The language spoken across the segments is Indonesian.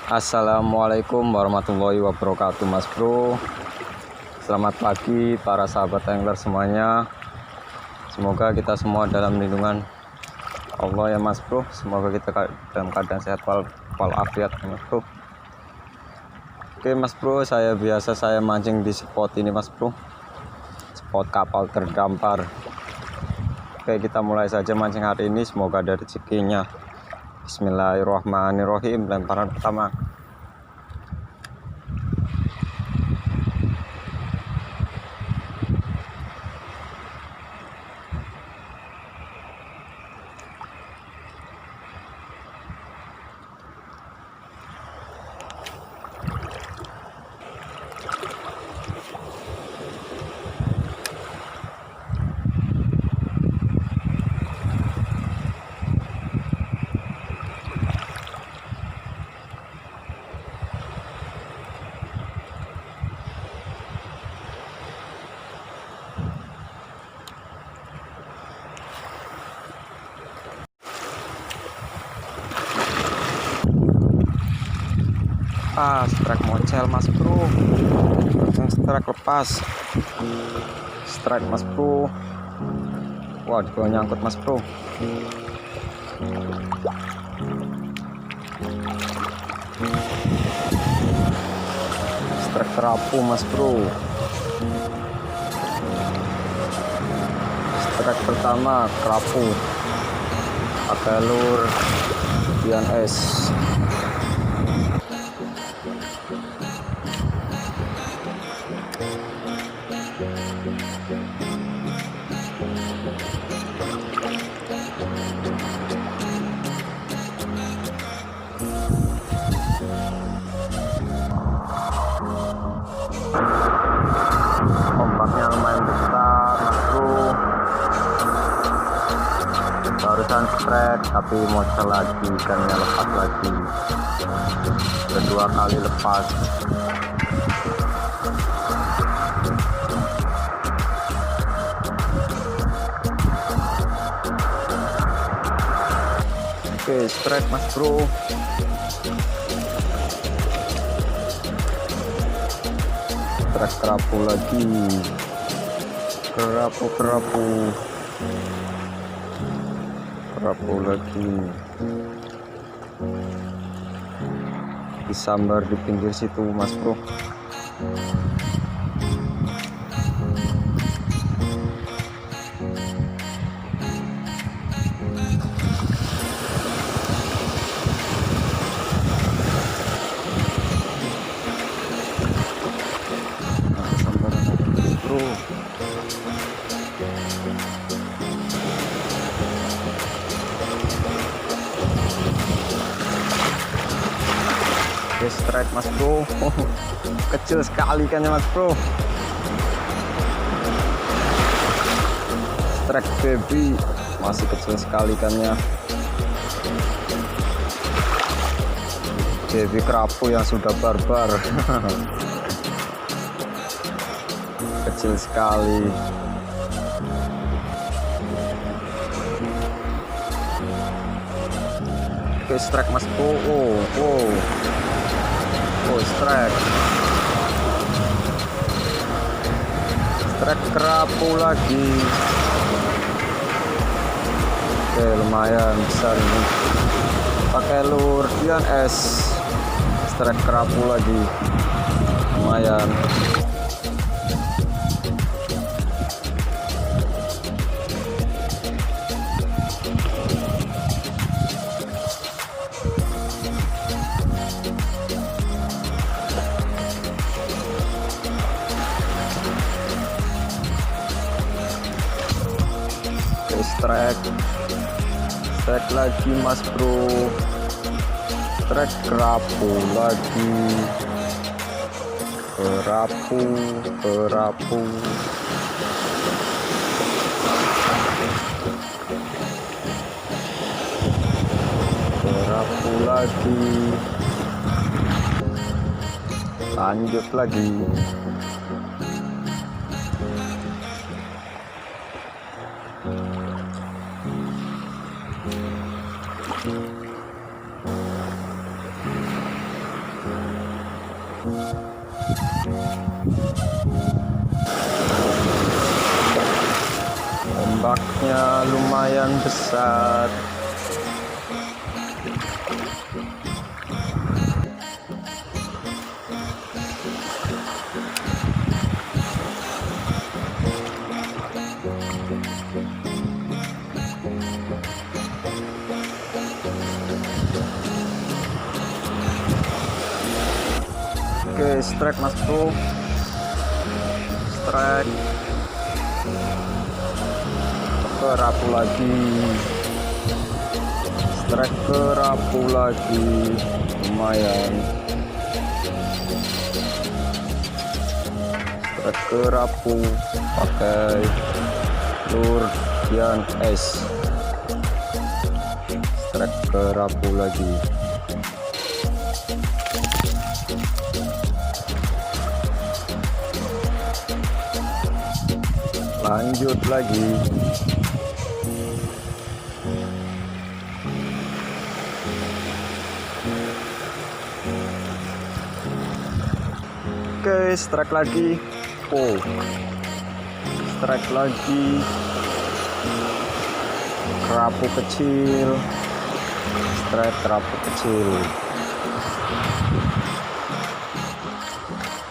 Assalamualaikum warahmatullahi wabarakatuh, Mas Bro. Selamat pagi para sahabat angler semuanya. Semoga kita semua dalam lindungan Allah ya, Mas Bro. Semoga kita dalam keadaan sehat walafiat, Mas Bro. Oke, Mas Bro, saya mancing di spot ini, Mas Bro. Spot kapal terdampar. Oke, kita mulai saja mancing hari ini. Semoga ada rezekinya. Bismillahirrahmanirrahim. Lemparan pertama. Strike mocel, Mas Bro. Strike lepas. Strike, Mas Bro. Wah, di bawah nyangkut, Mas Bro. Strike kerapu, Mas Bro. Strike pertama kerapu. Pakai lure Dian S. Ombaknya lumayan besar, Mas Bro. Barusan strike tapi mocel lagi, ikannya lepas lagi. Kedua kali lepas. Oke, strike, Mas Bro. Strike kerapu lagi. Kerapu lagi. Disambar di pinggir situ, Mas Bro. Strike, Mas Bro. Kecil sekali ikannya, Mas Bro. Strike baby, masih kecil sekali ikannya. Baby kerapu yang sudah barbar. Kecil sekali. Oke, strike, Mas Bro. Strike kerapu lagi. Oke, lumayan besar ini. Pakai lure Dian S. Strike kerapu lagi, lumayan. Strike lagi, Mas Bro. Strike kerapu lagi. Kerapu lagi. Lanjut lagi. ombaknya lumayan besar. Oke, strike mas bro, strike, kerapu lagi, strike kerapu lagi, lumayan, strike kerapu pakai lure Giant S, strike kerapu lagi. Lanjut lagi. Oke, strike lagi. Oh, strike lagi. Kerapu kecil. Strike kerapu kecil.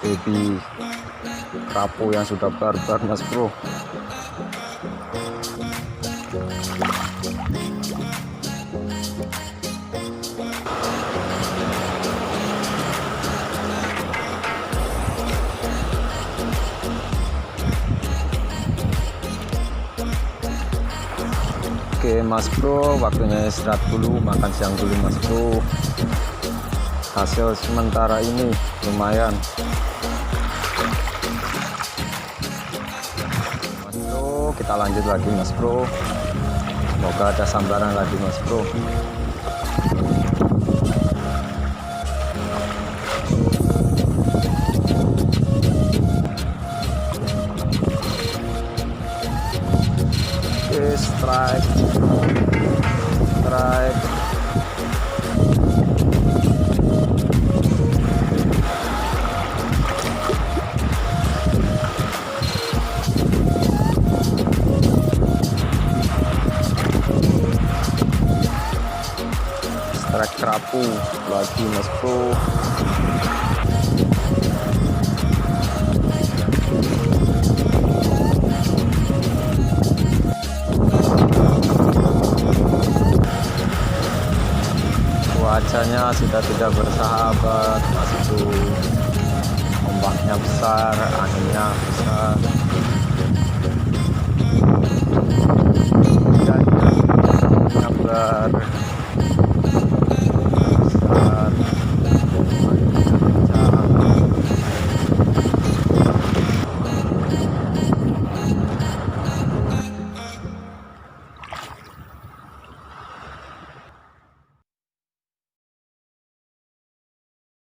Baby kerapu yang sudah barbar mas bro. Oke mas bro, waktunya istirahat dulu, makan siang dulu mas bro. Hasil sementara ini lumayan mas bro, kita lanjut lagi mas bro. Semoga ada sambaran lagi mas bro. Oke, strike, strike. Strike kerapu lagi mas bro. Cuacanya sudah tidak bersahabat mas bro, ombaknya besar, anginnya besar, dan kabar